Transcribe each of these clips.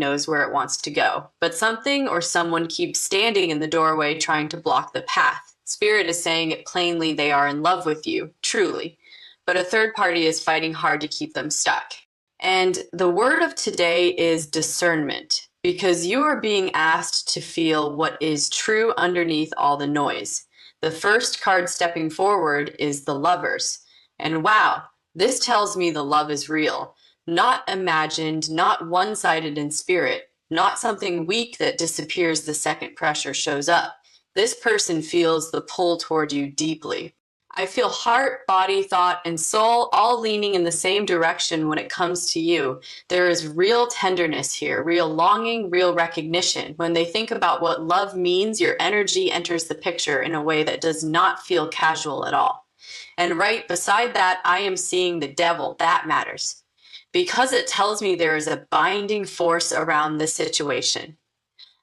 knows where it wants to go, but something or someone keeps standing in the doorway trying to block the path. Spirit is saying it plainly, they are in love with you, truly, but a third party is fighting hard to keep them stuck. And the word of today is discernment, because you are being asked to feel what is true underneath all the noise. The first card stepping forward is the Lovers. And wow, this tells me the love is real, not imagined, not one-sided in spirit, not something weak that disappears the second pressure shows up. This person feels the pull toward you deeply. I feel heart, body, thought, and soul all leaning in the same direction when it comes to you. There is real tenderness here, real longing, real recognition. When they think about what love means, your energy enters the picture in a way that does not feel casual at all. And right beside that, I am seeing the devil. That matters, because it tells me there is a binding force around this situation,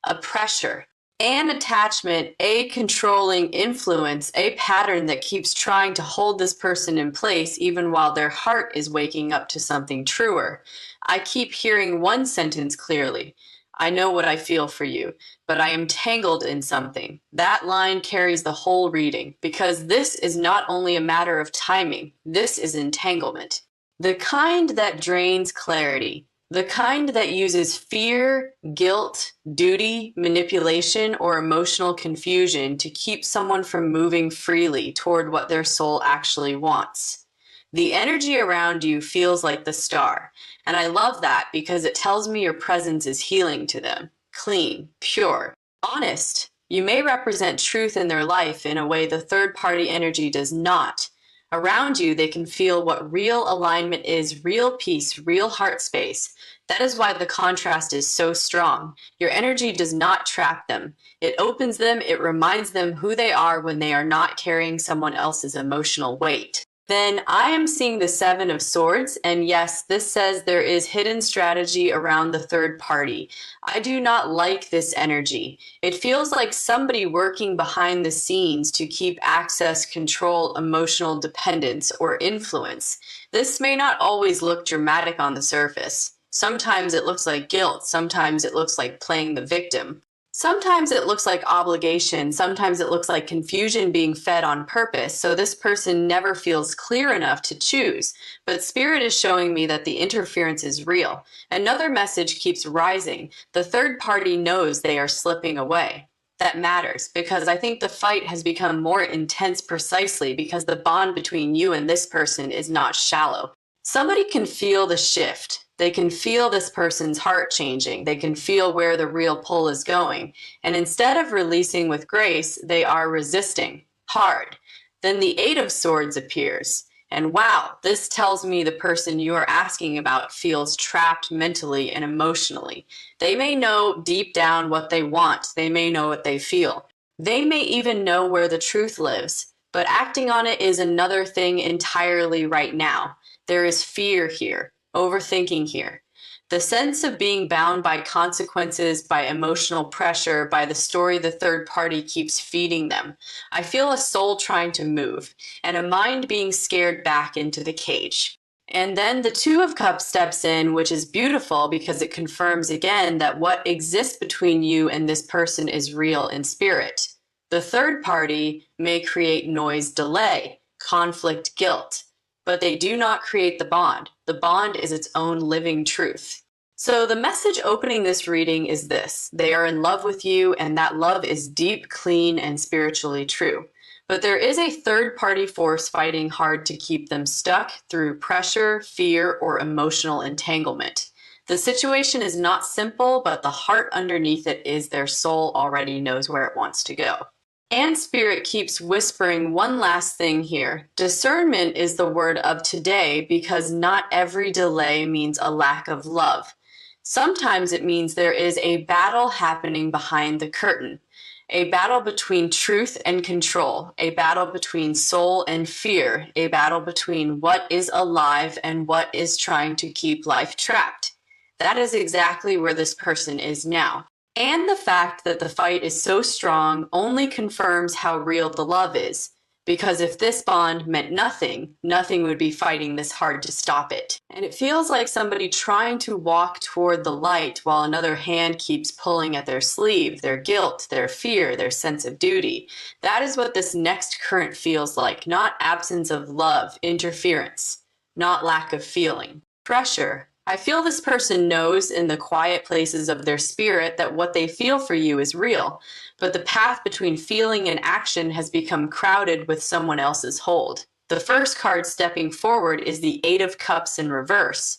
a pressure, an attachment, a controlling influence, a pattern that keeps trying to hold this person in place even while their heart is waking up to something truer. I keep hearing one sentence clearly. I know what I feel for you, but I am tangled in something. That line carries the whole reading, because this is not only a matter of timing, this is entanglement. The kind that drains clarity, the kind that uses fear, guilt, duty, manipulation, or emotional confusion to keep someone from moving freely toward what their soul actually wants. The energy around you feels like the star, and I love that because it tells me your presence is healing to them. Clean, pure, honest. You may represent truth in their life in a way the third-party energy does not. Around you, they can feel what real alignment is, real peace, real heart space. That is why the contrast is so strong. Your energy does not trap them. It opens them, it reminds them who they are when they are not carrying someone else's emotional weight. Then I am seeing the Seven of Swords, and yes, this says there is hidden strategy around the third party. I do not like this energy. It feels like somebody working behind the scenes to keep access, control, emotional dependence, or influence. This may not always look dramatic on the surface. Sometimes it looks like guilt, sometimes it looks like playing the victim. Sometimes it looks like obligation, sometimes it looks like confusion being fed on purpose, so this person never feels clear enough to choose. But Spirit is showing me that the interference is real. Another message keeps rising. The third party knows they are slipping away. That matters, because I think the fight has become more intense precisely because the bond between you and this person is not shallow. Somebody can feel the shift. They can feel this person's heart changing. They can feel where the real pull is going. And instead of releasing with grace, they are resisting hard. Then the Eight of Swords appears. And wow, this tells me the person you are asking about feels trapped mentally and emotionally. They may know deep down what they want. They may know what they feel. They may even know where the truth lives. But acting on it is another thing entirely right now. There is fear here. Overthinking here. The sense of being bound by consequences, by emotional pressure, by the story the third party keeps feeding them. I feel a soul trying to move, and a mind being scared back into the cage. And then the Two of Cups steps in, which is beautiful because it confirms again that what exists between you and this person is real in spirit. The third party may create noise, delay, conflict, guilt, but they do not create the bond. The bond is its own living truth. So the message opening this reading is this: they are in love with you, and that love is deep, clean, and spiritually true. But there is a third-party force fighting hard to keep them stuck through pressure, fear, or emotional entanglement. The situation is not simple, but the heart underneath it is their soul already knows where it wants to go. And Spirit keeps whispering one last thing here. Discernment is the word of today because not every delay means a lack of love. Sometimes it means there is a battle happening behind the curtain. A battle between truth and control, a battle between soul and fear, a battle between what is alive and what is trying to keep life trapped. That is exactly where this person is now. And the fact that the fight is so strong only confirms how real the love is. Because if this bond meant nothing, nothing would be fighting this hard to stop it. And it feels like somebody trying to walk toward the light while another hand keeps pulling at their sleeve, their guilt, their fear, their sense of duty. That is what this next current feels like, not absence of love, interference, not lack of feeling. Pressure. I feel this person knows in the quiet places of their spirit that what they feel for you is real, but the path between feeling and action has become crowded with someone else's hold. The first card stepping forward is the Eight of Cups in reverse.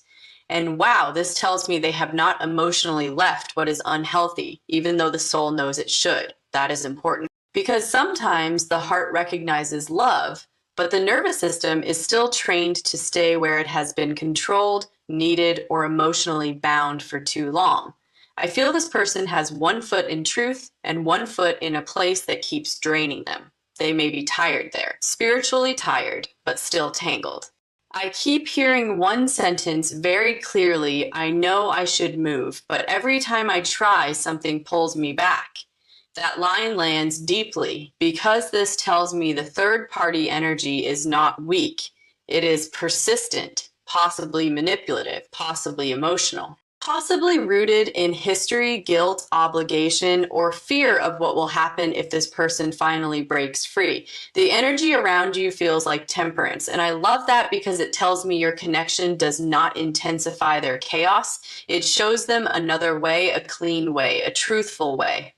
And wow, this tells me they have not emotionally left what is unhealthy, even though the soul knows it should. That is important. Because sometimes the heart recognizes love, but the nervous system is still trained to stay where it has been controlled, needed, or emotionally bound for too long. I feel this person has one foot in truth and one foot in a place that keeps draining them. They may be tired there, spiritually tired, but still tangled. I keep hearing one sentence very clearly. I know I should move, but every time I try, something pulls me back. That line lands deeply because this tells me the third party energy is not weak. It is persistent, possibly manipulative, possibly emotional, possibly rooted in history, guilt, obligation, or fear of what will happen if this person finally breaks free. The energy around you feels like temperance, and I love that because it tells me your connection does not intensify their chaos. It shows them another way, a clean way, a truthful way.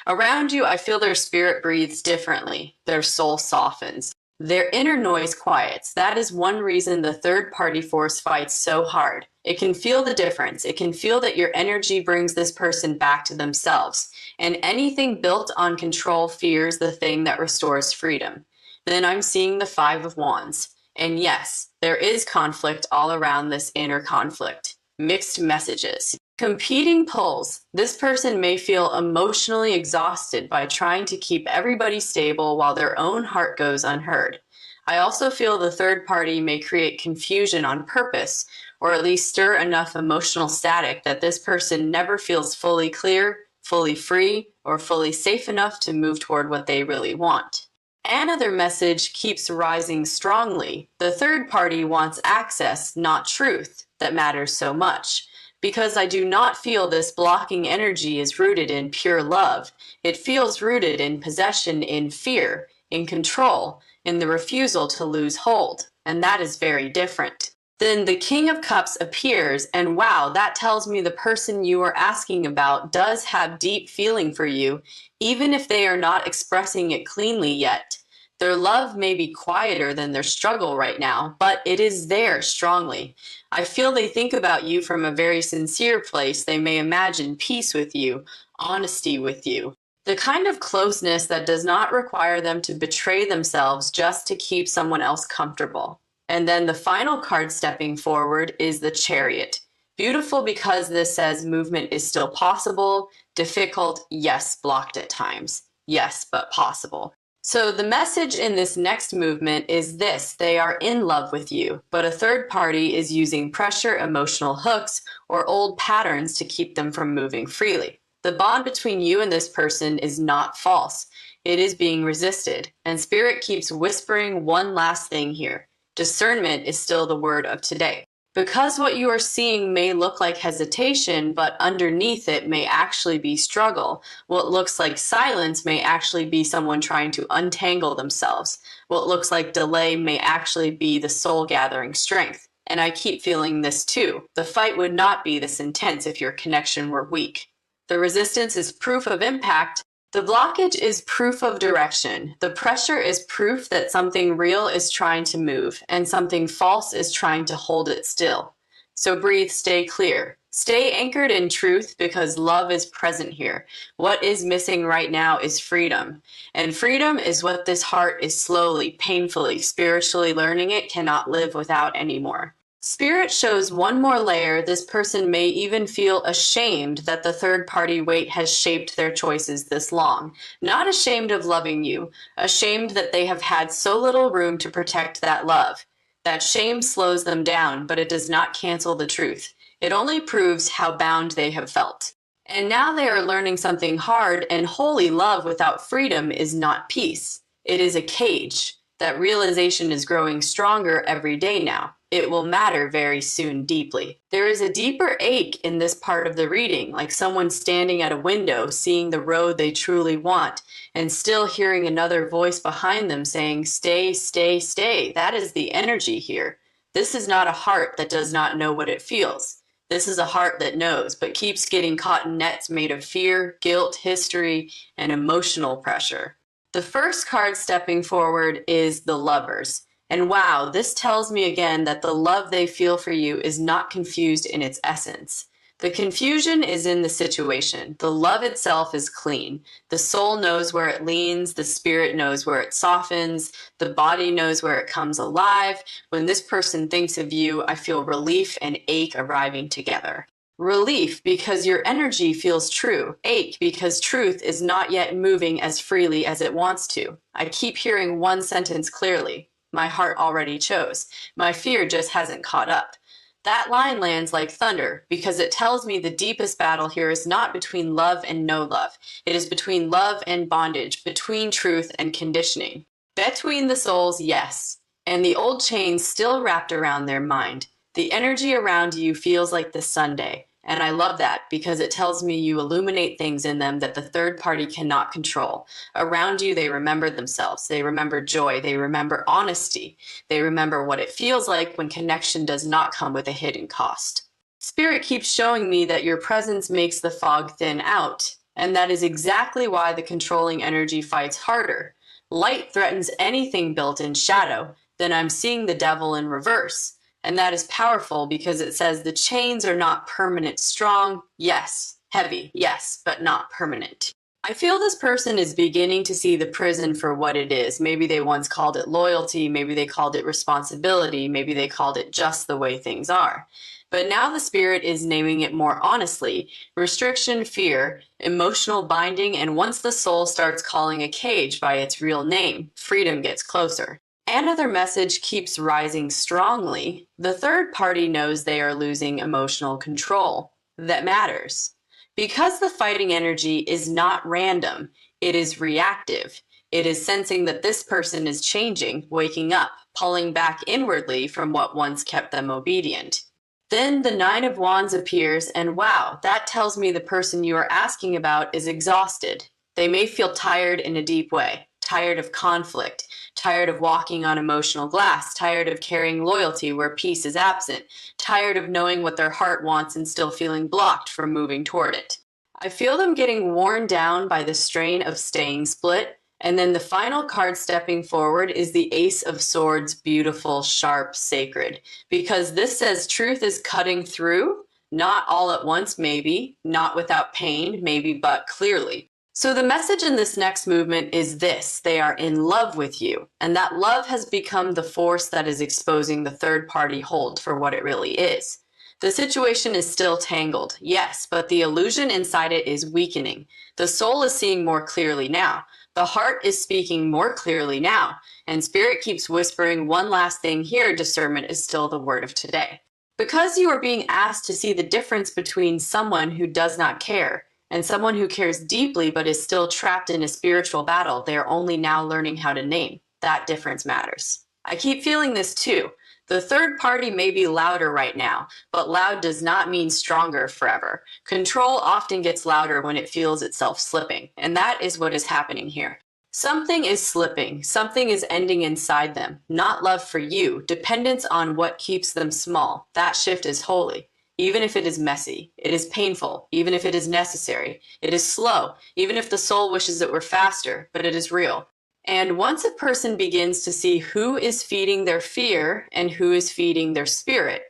Around you, I feel their spirit breathes differently. Their soul softens. Their inner noise quiets. That is one reason the third party force fights so hard. It can feel the difference. It can feel that your energy brings this person back to themselves. And anything built on control fears the thing that restores freedom. Then I'm seeing the Five of Wands. And yes, there is conflict all around this inner conflict. Mixed messages. Competing pulls. This person may feel emotionally exhausted by trying to keep everybody stable while their own heart goes unheard. I also feel the third party may create confusion on purpose, or at least stir enough emotional static that this person never feels fully clear, fully free, or fully safe enough to move toward what they really want. Another message keeps rising strongly. The third party wants access, not truth, that matters so much. Because I do not feel this blocking energy is rooted in pure love. It feels rooted in possession, in fear, in control, in the refusal to lose hold. And that is very different. Then the King of Cups appears, and wow, that tells me the person you are asking about does have deep feeling for you, even if they are not expressing it cleanly yet. Their love may be quieter than their struggle right now, but it is there strongly. I feel they think about you from a very sincere place. They may imagine peace with you, honesty with you, the kind of closeness that does not require them to betray themselves just to keep someone else comfortable. And then the final card stepping forward is the Chariot. Beautiful because this says movement is still possible, difficult, yes, blocked at times, yes, but possible. So the message in this next movement is this: they are in love with you, but a third party is using pressure, emotional hooks, or old patterns to keep them from moving freely. The bond between you and this person is not false. It is being resisted, and Spirit keeps whispering one last thing here. Discernment is still the word of today. Because what you are seeing may look like hesitation, but underneath it may actually be struggle. What looks like silence may actually be someone trying to untangle themselves. What looks like delay may actually be the soul gathering strength. And I keep feeling this too. The fight would not be this intense if your connection were weak. The resistance is proof of impact. The blockage is proof of direction. The pressure is proof that something real is trying to move and something false is trying to hold it still. So breathe, stay clear. Stay anchored in truth because love is present here. What is missing right now is freedom. And freedom is what this heart is slowly, painfully, spiritually learning it cannot live without anymore. Spirit shows one more layer. This person may even feel ashamed that the third party weight has shaped their choices this long. Not ashamed of loving you, ashamed that they have had so little room to protect that love. That shame slows them down, but it does not cancel the truth. It only proves how bound they have felt. And now they are learning something hard, and holy love without freedom is not peace. It is a cage. That realization is growing stronger every day now. It will matter very soon deeply. There is a deeper ache in this part of the reading, like someone standing at a window, seeing the road they truly want, and still hearing another voice behind them saying, stay, stay, stay. That is the energy here. This is not a heart that does not know what it feels. This is a heart that knows, but keeps getting caught in nets made of fear, guilt, history, and emotional pressure. The first card stepping forward is the Lovers. And wow, this tells me again that the love they feel for you is not confused in its essence. The confusion is in the situation. The love itself is clean. The soul knows where it leans. The spirit knows where it softens. The body knows where it comes alive. When this person thinks of you, I feel relief and ache arriving together. Relief because your energy feels true. Ache because truth is not yet moving as freely as it wants to. I keep hearing one sentence clearly. My heart already chose. My fear just hasn't caught up. That line lands like thunder because it tells me the deepest battle here is not between love and no love. It is between love and bondage, between truth and conditioning. Between the souls, yes, and the old chains still wrapped around their mind. The energy around you feels like the Sunday, and I love that because it tells me you illuminate things in them that the third party cannot control. Around you, they remember themselves. They remember joy. They remember honesty. They remember what it feels like when connection does not come with a hidden cost. Spirit keeps showing me that your presence makes the fog thin out, and that is exactly why the controlling energy fights harder. Light threatens anything built in shadow, then I'm seeing the devil in reverse. And that is powerful because it says the chains are not permanent. Strong, yes. Heavy, yes, but not permanent. I feel this person is beginning to see the prison for what it is. Maybe they once called it loyalty, maybe they called it responsibility, maybe they called it just the way things are. But now the spirit is naming it more honestly. Restriction, fear, emotional binding, and once the soul starts calling a cage by its real name, freedom gets closer. Another message keeps rising strongly. The third party knows they are losing emotional control. That matters. Because the fighting energy is not random, it is reactive. It is sensing that this person is changing, waking up, pulling back inwardly from what once kept them obedient. Then the Nine of Wands appears, and wow, that tells me the person you are asking about is exhausted. They may feel tired in a deep way, tired of conflict, tired of walking on emotional glass, tired of carrying loyalty where peace is absent, tired of knowing what their heart wants and still feeling blocked from moving toward it. I feel them getting worn down by the strain of staying split, and then the final card stepping forward is the Ace of Swords, beautiful, sharp, sacred, because this says truth is cutting through, not all at once maybe, not without pain maybe, but clearly. So the message in this next movement is this: they are in love with you, and that love has become the force that is exposing the third party hold for what it really is. The situation is still tangled, yes, but the illusion inside it is weakening. The soul is seeing more clearly now. The heart is speaking more clearly now, and spirit keeps whispering one last thing here: discernment is still the word of today. Because you are being asked to see the difference between someone who does not care and someone who cares deeply but is still trapped in a spiritual battle, they are only now learning how to name. That difference matters. I keep feeling this too. The third party may be louder right now, but loud does not mean stronger forever. Control often gets louder when it feels itself slipping, and that is what is happening here. Something is slipping, something is ending inside them. Not love for you, dependence on what keeps them small. That shift is holy. Even if it is messy, it is painful, even if it is necessary, it is slow, even if the soul wishes it were faster, but it is real. And once a person begins to see who is feeding their fear and who is feeding their spirit,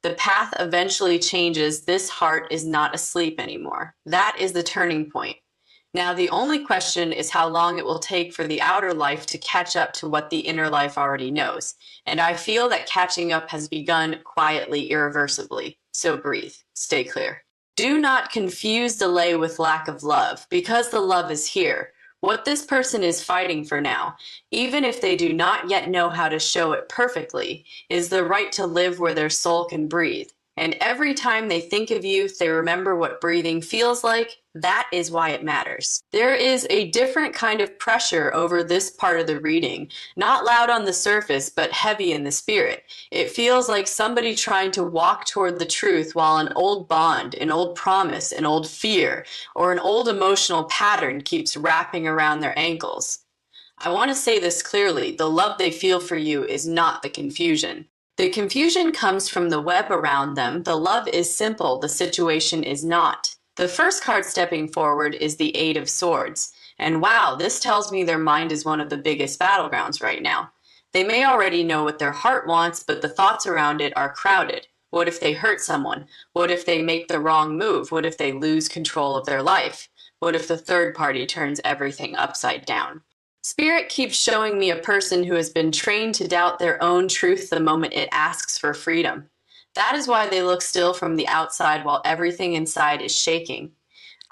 the path eventually changes. This heart is not asleep anymore. That is the turning point. Now, the only question is how long it will take for the outer life to catch up to what the inner life already knows. And I feel that catching up has begun quietly, irreversibly. So breathe, stay clear. Do not confuse delay with lack of love, because the love is here. What this person is fighting for now, even if they do not yet know how to show it perfectly, is the right to live where their soul can breathe. And every time they think of you, they remember what breathing feels like. That is why it matters. There is a different kind of pressure over this part of the reading, not loud on the surface, but heavy in the spirit. It feels like somebody trying to walk toward the truth while an old bond, an old promise, an old fear, or an old emotional pattern keeps wrapping around their ankles. I want to say this clearly. The love they feel for you is not the confusion. The confusion comes from the web around them. The love is simple. The situation is not. The first card stepping forward is the Eight of Swords. And wow, this tells me their mind is one of the biggest battlegrounds right now. They may already know what their heart wants, but the thoughts around it are crowded. What if they hurt someone? What if they make the wrong move? What if they lose control of their life? What if the third party turns everything upside down? Spirit keeps showing me a person who has been trained to doubt their own truth the moment it asks for freedom. That is why they look still from the outside while everything inside is shaking.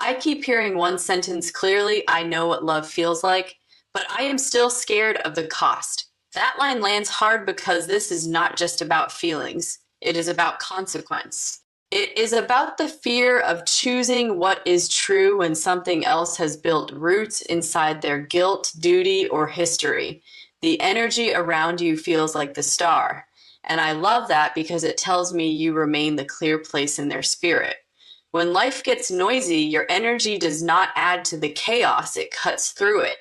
I keep hearing one sentence clearly: I know what love feels like, but I am still scared of the cost. That line lands hard because this is not just about feelings. It is about consequence. It is about the fear of choosing what is true when something else has built roots inside their guilt, duty, or history. The energy around you feels like the star. And I love that because it tells me you remain the clear place in their spirit. When life gets noisy, your energy does not add to the chaos, it cuts through it.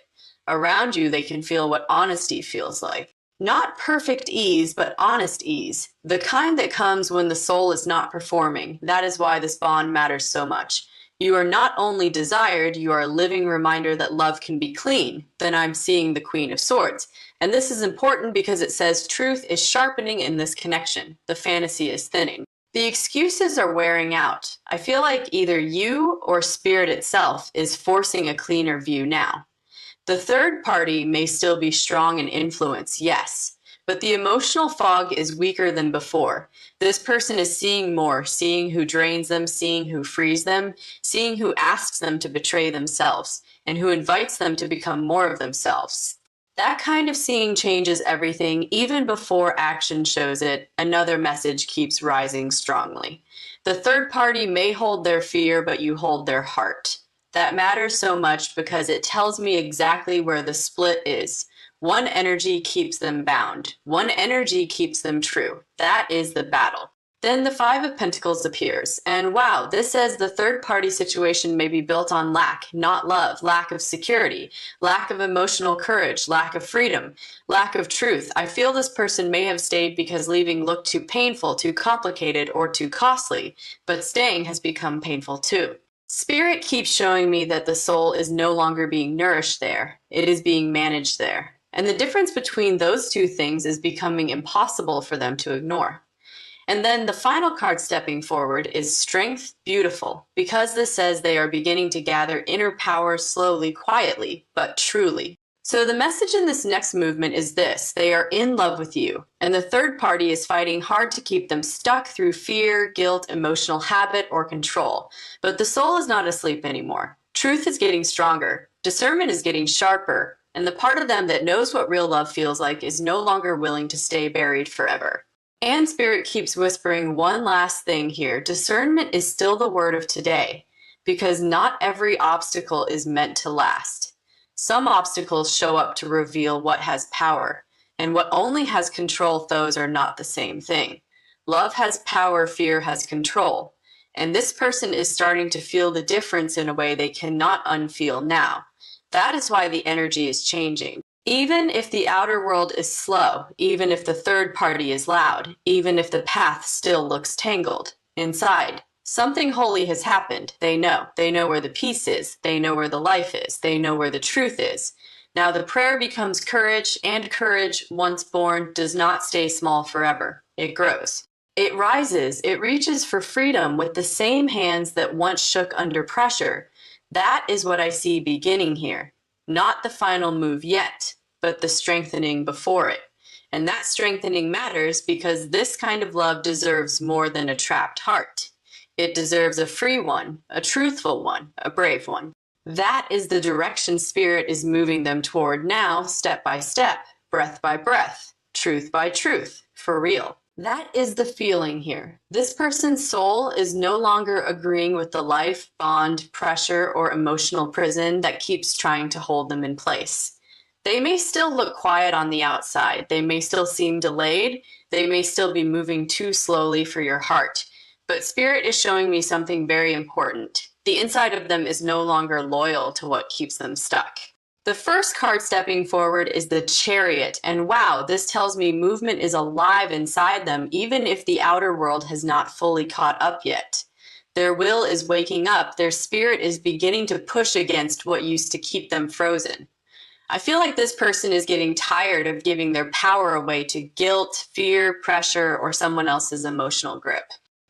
Around you, they can feel what honesty feels like. Not perfect ease, but honest ease. The kind that comes when the soul is not performing. That is why this bond matters so much. You are not only desired, you are a living reminder that love can be clean. Then I'm seeing the Queen of Swords. And this is important because it says truth is sharpening in this connection. The fantasy is thinning. The excuses are wearing out. I feel like either you or spirit itself is forcing a cleaner view now. The third party may still be strong in influence, yes, but the emotional fog is weaker than before. This person is seeing more, seeing who drains them, seeing who frees them, seeing who asks them to betray themselves, and who invites them to become more of themselves. That kind of seeing changes everything. Even before action shows it, another message keeps rising strongly. The third party may hold their fear, but you hold their heart. That matters so much because it tells me exactly where the split is. One energy keeps them bound. One energy keeps them true. That is the battle. Then the Five of Pentacles appears, and wow, this says the third party situation may be built on lack, not love, lack of security, lack of emotional courage, lack of freedom, lack of truth. I feel this person may have stayed because leaving looked too painful, too complicated, or too costly, but staying has become painful too. Spirit keeps showing me that the soul is no longer being nourished there. It is being managed there. And the difference between those two things is becoming impossible for them to ignore. And then the final card stepping forward is Strength, Beautiful, because this says they are beginning to gather inner power slowly, quietly, but truly. So the message in this next movement is this: they are in love with you, and the third party is fighting hard to keep them stuck through fear, guilt, emotional habit, or control. But the soul is not asleep anymore. Truth is getting stronger, discernment is getting sharper, and the part of them that knows what real love feels like is no longer willing to stay buried forever. And Spirit keeps whispering one last thing here. Discernment is still the word of today, because not every obstacle is meant to last. Some obstacles show up to reveal what has power, and what only has control. Those are not the same thing. Love has power, fear has control. And this person is starting to feel the difference in a way they cannot unfeel now. That is why the energy is changing. Even if the outer world is slow, even if the third party is loud, even if the path still looks tangled, inside, something holy has happened. They know. They know where the peace is. They know where the life is. They know where the truth is. Now the prayer becomes courage, and courage, once born, does not stay small forever. It grows. It rises. It reaches for freedom with the same hands that once shook under pressure. That is what I see beginning here. Not the final move yet, but the strengthening before it. And that strengthening matters because this kind of love deserves more than a trapped heart. It deserves a free one, a truthful one, a brave one. That is the direction Spirit is moving them toward now, step by step, breath by breath, truth by truth, for real. That is the feeling here. This person's soul is no longer agreeing with the life, bond, pressure, or emotional prison that keeps trying to hold them in place. They may still look quiet on the outside. They may still seem delayed. They may still be moving too slowly for your heart. But Spirit is showing me something very important. The inside of them is no longer loyal to what keeps them stuck. The first card stepping forward is the Chariot, and wow, this tells me movement is alive inside them, even if the outer world has not fully caught up yet. Their will is waking up, their spirit is beginning to push against what used to keep them frozen. I feel like this person is getting tired of giving their power away to guilt, fear, pressure, or someone else's emotional grip.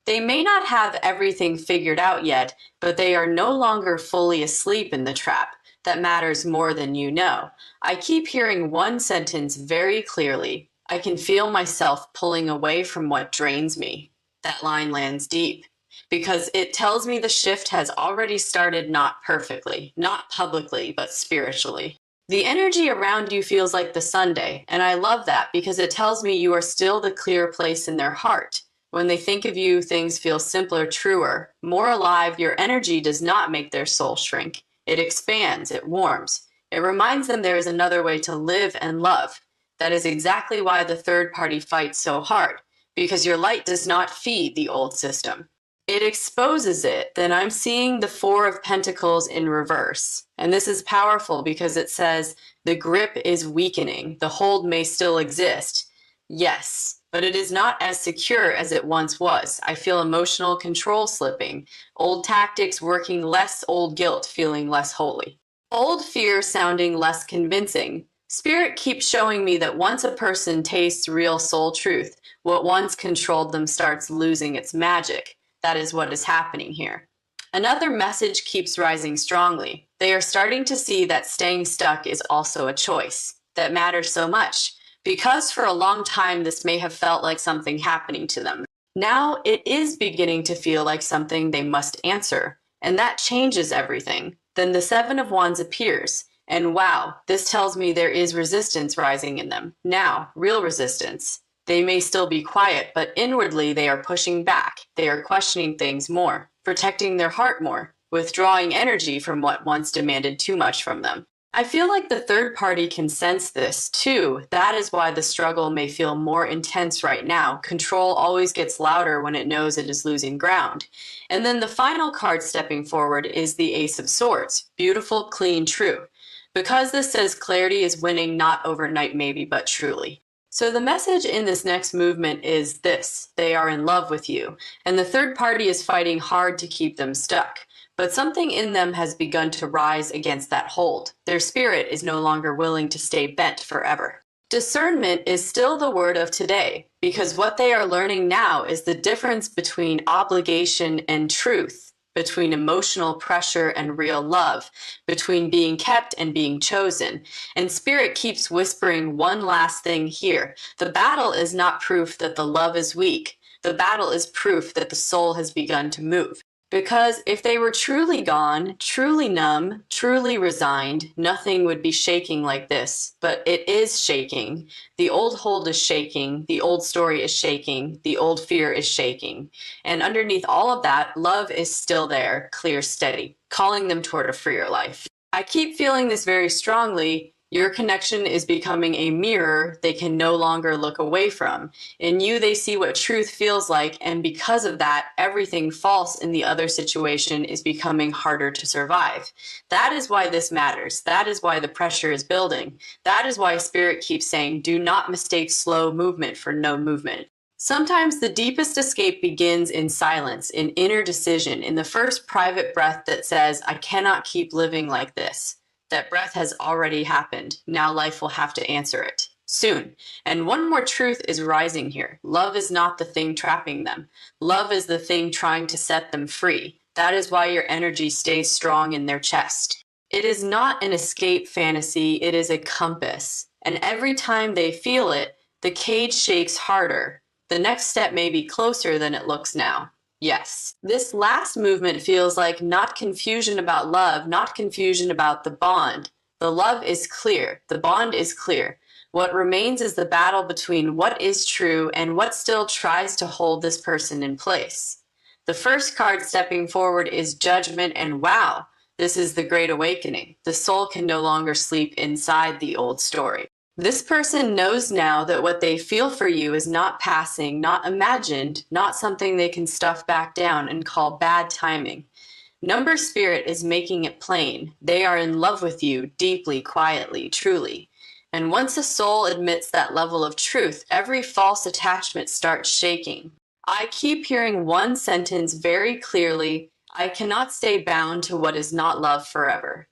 They may not have everything figured out yet, but they are no longer fully asleep in the trap that matters more than you know. I keep hearing one sentence very clearly. I can feel myself pulling away from what drains me. That line lands deep because it tells me the shift has already started, not perfectly, not publicly, but spiritually. The energy around you feels like the Sunday, and I love that because it tells me you are still the clear place in their heart. When they think of you, things feel simpler, truer, more alive. Your energy does not make their soul shrink. It expands, it warms. It reminds them there is another way to live and love. That is exactly why the third party fights so hard, because your light does not feed the old system. It exposes it. Then I'm seeing the Four of Pentacles in reverse. And this is powerful because it says the grip is weakening. The hold may still exist. Yes, but it is not as secure as it once was. I feel emotional control slipping, old tactics working less, old guilt feeling less holy, old fear sounding less convincing. Spirit keeps showing me that once a person tastes real soul truth, what once controlled them starts losing its magic. That is what is happening here. Another message keeps rising strongly. They are starting to see that staying stuck is also a choice that matters so much. Because for a long time, this may have felt like something happening to them. Now it is beginning to feel like something they must answer, and that changes everything. Then the Seven of Wands appears, and wow, this tells me there is resistance rising in them. Now, real resistance. They may still be quiet, but inwardly they are pushing back. They are questioning things more, protecting their heart more, withdrawing energy from what once demanded too much from them. I feel like the third party can sense this too. That is why the struggle may feel more intense right now. Control always gets louder when it knows it is losing ground. And then the final card stepping forward is the Ace of Swords. Beautiful, clean, true. Because this says clarity is winning, not overnight maybe, but truly. So the message in this next movement is this: they are in love with you, and the third party is fighting hard to keep them stuck. But something in them has begun to rise against that hold. Their spirit is no longer willing to stay bent forever. Discernment is still the word of today, because what they are learning now is the difference between obligation and truth, between emotional pressure and real love, between being kept and being chosen. And Spirit keeps whispering one last thing here. The battle is not proof that the love is weak. The battle is proof that the soul has begun to move. Because if they were truly gone, truly numb, truly resigned, nothing would be shaking like this. But it is shaking. The old hold is shaking. The old story is shaking. The old fear is shaking. And underneath all of that, love is still there, clear, steady, calling them toward a freer life. I keep feeling this very strongly. Your connection is becoming a mirror they can no longer look away from. In you, they see what truth feels like, and because of that, everything false in the other situation is becoming harder to survive. That is why this matters. That is why the pressure is building. That is why Spirit keeps saying, do not mistake slow movement for no movement. Sometimes the deepest escape begins in silence, in inner decision, in the first private breath that says, I cannot keep living like this. That breath has already happened. Now life will have to answer it. Soon. And one more truth is rising here. Love is not the thing trapping them. Love is the thing trying to set them free. That is why your energy stays strong in their chest. It is not an escape fantasy. It is a compass. And every time they feel it, the cage shakes harder. The next step may be closer than it looks now. Yes. This last movement feels like not confusion about love, not confusion about the bond. The love is clear. The bond is clear. What remains is the battle between what is true and what still tries to hold this person in place. The first card stepping forward is Judgment, and wow, this is the Great Awakening. The soul can no longer sleep inside the old story. This person knows now that what they feel for you is not passing, not imagined, not something they can stuff back down and call bad timing. Number Spirit is making it plain. They are in love with you deeply, quietly, truly. And once a soul admits that level of truth, every false attachment starts shaking. I keep hearing one sentence very clearly: I cannot stay bound to what is not love forever.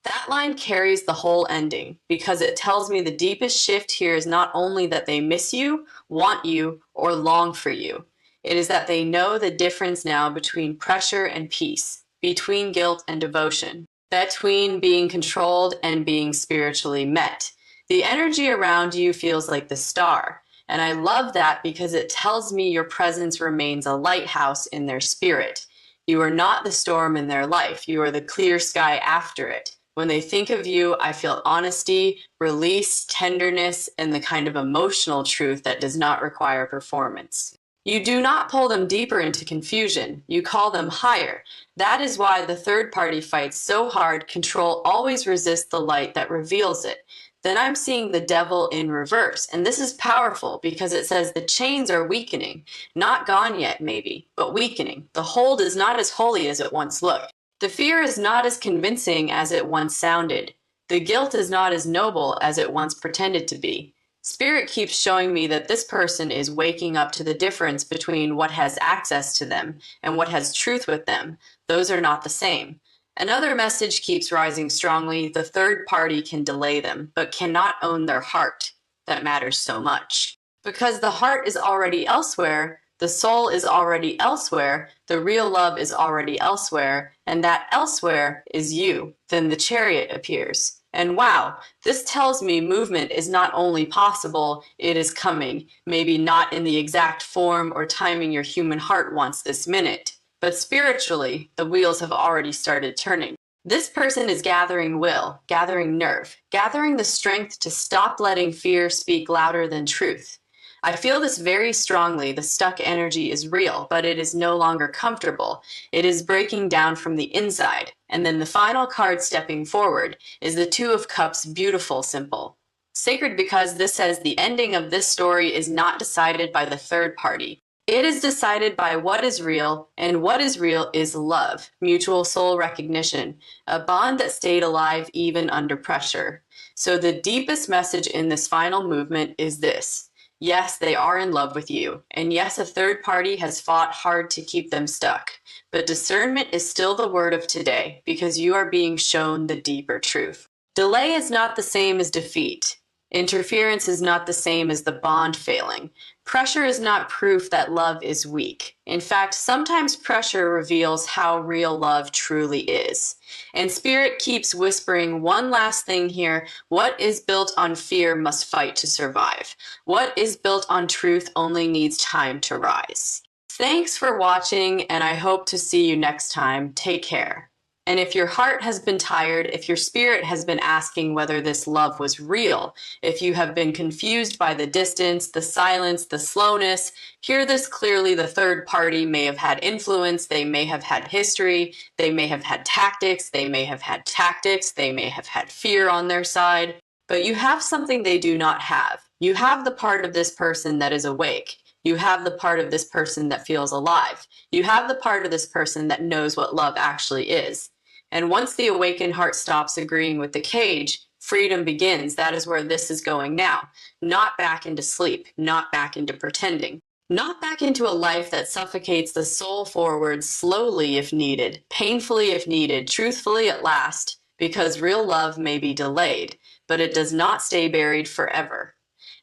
That line carries the whole ending because it tells me the deepest shift here is not only that they miss you, want you, or long for you. It is that they know the difference now between pressure and peace, between guilt and devotion, between being controlled and being spiritually met. The energy around you feels like the star, and I love that because it tells me your presence remains a lighthouse in their spirit. You are not the storm in their life, you are the clear sky after it. When they think of you, I feel honesty, release, tenderness, and the kind of emotional truth that does not require performance. You do not pull them deeper into confusion. You call them higher. That is why the third party fights so hard. Control always resists the light that reveals it. Then I'm seeing the devil in reverse. And this is powerful because it says the chains are weakening. Not gone yet, maybe, but weakening. The hold is not as holy as it once looked. The fear is not as convincing as it once sounded. The guilt is not as noble as it once pretended to be. Spirit keeps showing me that this person is waking up to the difference between what has access to them and what has truth with them. Those are not the same. Another message keeps rising strongly: the third party can delay them, but cannot own their heart. That matters so much. Because the heart is already elsewhere, the soul is already elsewhere, the real love is already elsewhere, and that elsewhere is you. Then the Chariot appears. And wow, this tells me movement is not only possible, it is coming. Maybe not in the exact form or timing your human heart wants this minute, but spiritually, the wheels have already started turning. This person is gathering will, gathering nerve, gathering the strength to stop letting fear speak louder than truth. I feel this very strongly. The stuck energy is real, but it is no longer comfortable. It is breaking down from the inside. And then the final card stepping forward is the Two of Cups, beautiful, simple. Sacred because this says the ending of this story is not decided by the third party. It is decided by what is real, and what is real is love, mutual soul recognition, a bond that stayed alive even under pressure. So the deepest message in this final movement is this: yes, they are in love with you, and yes, a third party has fought hard to keep them stuck. But discernment is still the word of today because you are being shown the deeper truth. Delay is not the same as defeat. Interference is not the same as the bond failing. Pressure is not proof that love is weak. In fact, sometimes pressure reveals how real love truly is. And Spirit keeps whispering one last thing here: what is built on fear must fight to survive. What is built on truth only needs time to rise. Thanks for watching, and I hope to see you next time. Take care. And if your heart has been tired, if your spirit has been asking whether this love was real, if you have been confused by the distance, the silence, the slowness, hear this clearly: the third party may have had influence, they may have had history, they may have had tactics, they may have had tactics, they may have had fear on their side, but you have something they do not have. You have the part of this person that is awake. You have the part of this person that feels alive. You have the part of this person that knows what love actually is. And once the awakened heart stops agreeing with the cage, freedom begins. That is where this is going now. Not back into sleep, not back into pretending, not back into a life that suffocates the soul forward slowly if needed, painfully if needed, truthfully at last, because real love may be delayed, but it does not stay buried forever.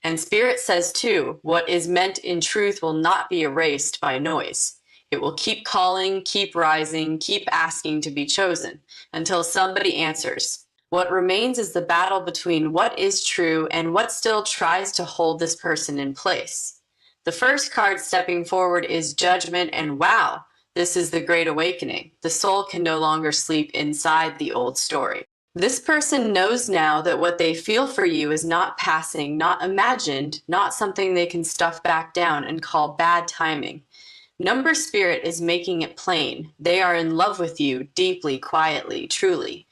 And Spirit says too, what is meant in truth will not be erased by noise. It will keep calling, keep rising, keep asking to be chosen, until somebody answers. What remains is the battle between what is true and what still tries to hold this person in place. The first card stepping forward is Judgment, and wow, this is the Great Awakening. The soul can no longer sleep inside the old story. This person knows now that what they feel for you is not passing, not imagined, not something they can stuff back down and call bad timing. Number spirit is making it plain. They are in love with you deeply, quietly, truly.